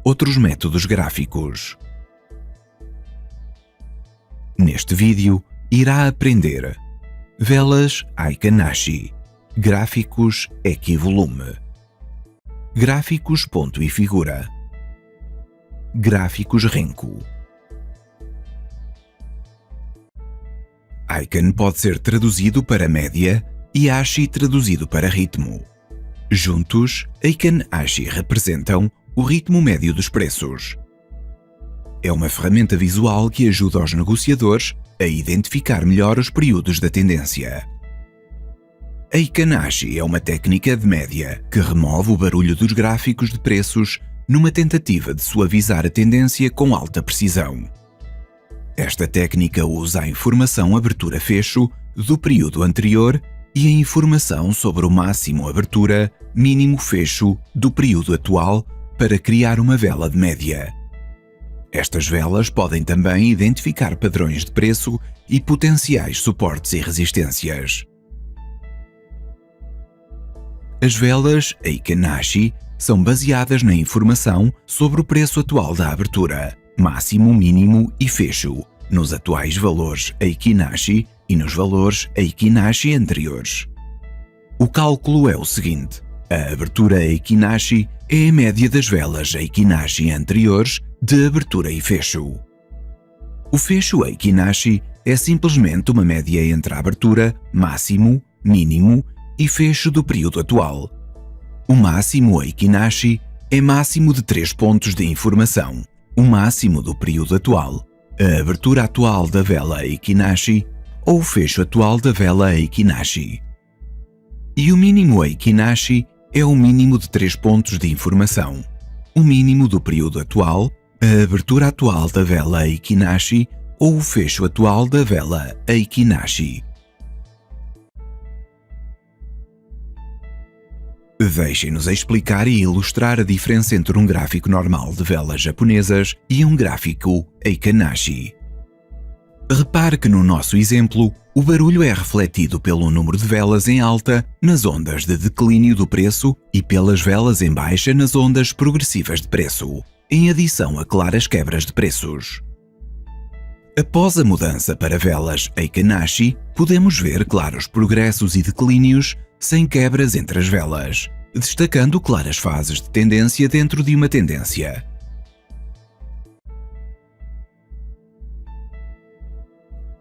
outros métodos gráficos. Neste vídeo, irá aprender velas Heikin-Ashi, gráficos equivolume, gráficos ponto e figura, gráficos Renko. Heikin pode ser traduzido para média e Ashi traduzido para ritmo. Juntos, Heikin-Ashi representam o ritmo médio dos preços. É uma ferramenta visual que ajuda os negociadores a identificar melhor os períodos da tendência. Heikin-Ashi é uma técnica de média que remove o barulho dos gráficos de preços numa tentativa de suavizar a tendência com alta precisão. Esta técnica usa a informação abertura-fecho do período anterior e a informação sobre o máximo abertura, mínimo fecho do período atual para criar uma vela de média. Estas velas podem também identificar padrões de preço e potenciais suportes e resistências. As velas Heikin-Ashi são baseadas na informação sobre o preço atual da abertura, máximo, mínimo e fecho, nos atuais valores Heikin-Ashi e nos valores Heikin-Ashi anteriores. O cálculo é o seguinte: a abertura Heikin-Ashi é a média das velas Heikin-Ashi anteriores de abertura e fecho. O fecho Heikin-Ashi é simplesmente uma média entre a abertura, máximo, mínimo e fecho do período atual. O máximo Heikin-Ashi é máximo de 3 pontos de informação, o máximo do período atual, a abertura atual da vela Heikin-Ashi ou o fecho atual da vela Heikin-Ashi. E o mínimo Heikin-Ashi é o mínimo de 3 pontos de informação, o mínimo do período atual, a abertura atual da vela Heikin-Ashi ou o fecho atual da vela Heikin-Ashi. Deixem-nos explicar e ilustrar a diferença entre um gráfico normal de velas japonesas e um gráfico Heikin-Ashi. Repare que no nosso exemplo, o barulho é refletido pelo número de velas em alta nas ondas de declínio do preço e pelas velas em baixa nas ondas progressivas de preço, em adição a claras quebras de preços. Após a mudança para velas Heikin-Ashi, podemos ver claros progressos e declínios sem quebras entre as velas, destacando claras fases de tendência dentro de uma tendência.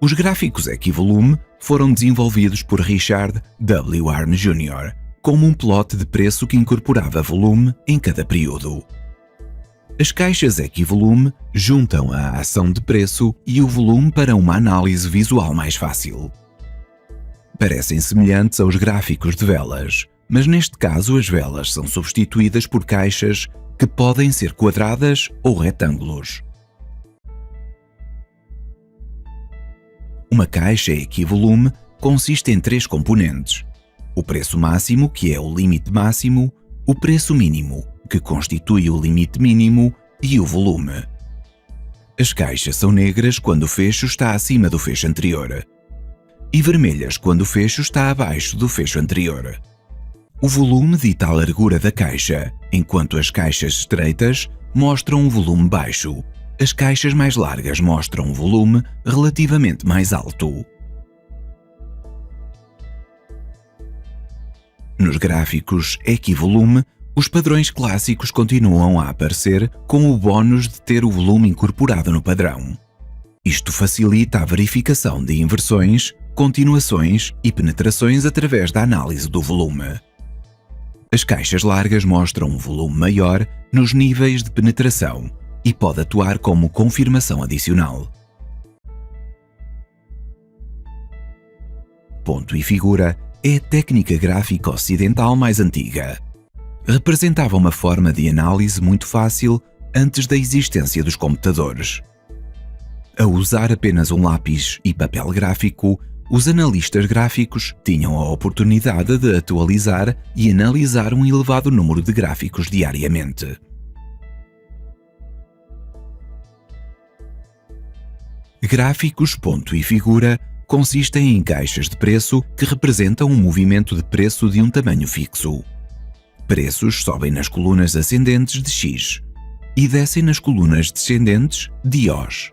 Os gráficos equivolume foram desenvolvidos por Richard W. Arm Jr. como um plot de preço que incorporava volume em cada período. As caixas equivolume juntam a ação de preço e o volume para uma análise visual mais fácil. Parecem semelhantes aos gráficos de velas, mas neste caso as velas são substituídas por caixas que podem ser quadradas ou retângulos. Uma caixa equivolume consiste em 3 componentes: o preço máximo, que é o limite máximo, o preço mínimo, que constitui o limite mínimo, e o volume. As caixas são negras quando o fecho está acima do fecho anterior e vermelhas quando o fecho está abaixo do fecho anterior. O volume dita a largura da caixa, enquanto as caixas estreitas mostram um volume baixo. As caixas mais largas mostram um volume relativamente mais alto. Nos gráficos equivolume, os padrões clássicos continuam a aparecer com o bónus de ter o volume incorporado no padrão. Isto facilita a verificação de inversões, continuações e penetrações através da análise do volume. As caixas largas mostram um volume maior nos níveis de penetração e pode atuar como confirmação adicional. Ponto e figura é a técnica gráfica ocidental mais antiga. Representava uma forma de análise muito fácil antes da existência dos computadores. A usar apenas um lápis e papel gráfico, os analistas gráficos tinham a oportunidade de atualizar e analisar um elevado número de gráficos diariamente. Gráficos ponto e figura consistem em caixas de preço que representam um movimento de preço de um tamanho fixo. Preços sobem nas colunas ascendentes de X. e descem nas colunas descendentes de Os.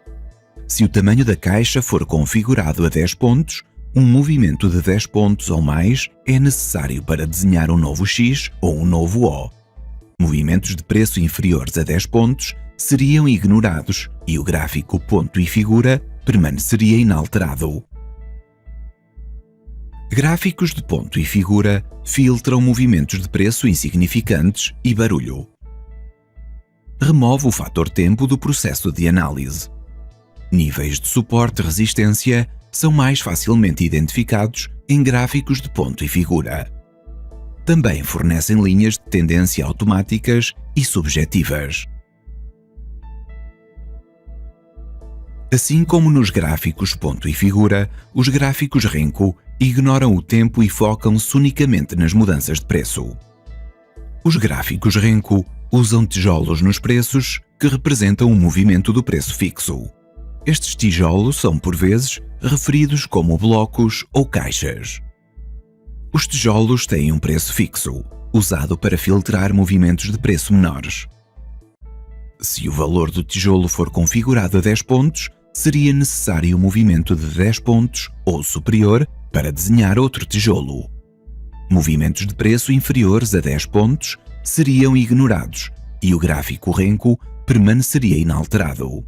Se o tamanho da caixa for configurado a 10 pontos, um movimento de 10 pontos ou mais é necessário para desenhar um novo X ou um novo O. Movimentos de preço inferiores a 10 pontos seriam ignorados e o gráfico ponto e figura permaneceria inalterado. Gráficos de ponto e figura filtram movimentos de preço insignificantes e barulho. Remove o fator tempo do processo de análise. Níveis de suporte e resistência são mais facilmente identificados em gráficos de ponto e figura. Também fornecem linhas de tendência automáticas e subjetivas. Assim como nos gráficos ponto e figura, os gráficos Renko ignoram o tempo e focam-se unicamente nas mudanças de preço. Os gráficos Renko usam tijolos nos preços que representam o movimento do preço fixo. Estes tijolos são, por vezes, referidos como blocos ou caixas. Os tijolos têm um preço fixo, usado para filtrar movimentos de preço menores. Se o valor do tijolo for configurado a 10 pontos, seria necessário um movimento de 10 pontos ou superior para desenhar outro tijolo. Movimentos de preço inferiores a 10 pontos seriam ignorados e o gráfico Renko permaneceria inalterado.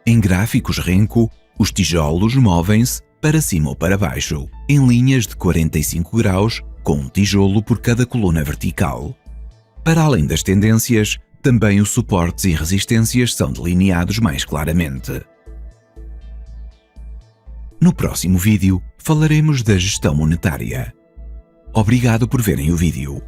Em gráficos Renko, os tijolos movem-se para cima ou para baixo, em linhas de 45 graus, com um tijolo por cada coluna vertical. Para além das tendências, também os suportes e resistências são delineados mais claramente. No próximo vídeo, falaremos da gestão monetária. Obrigado por verem o vídeo.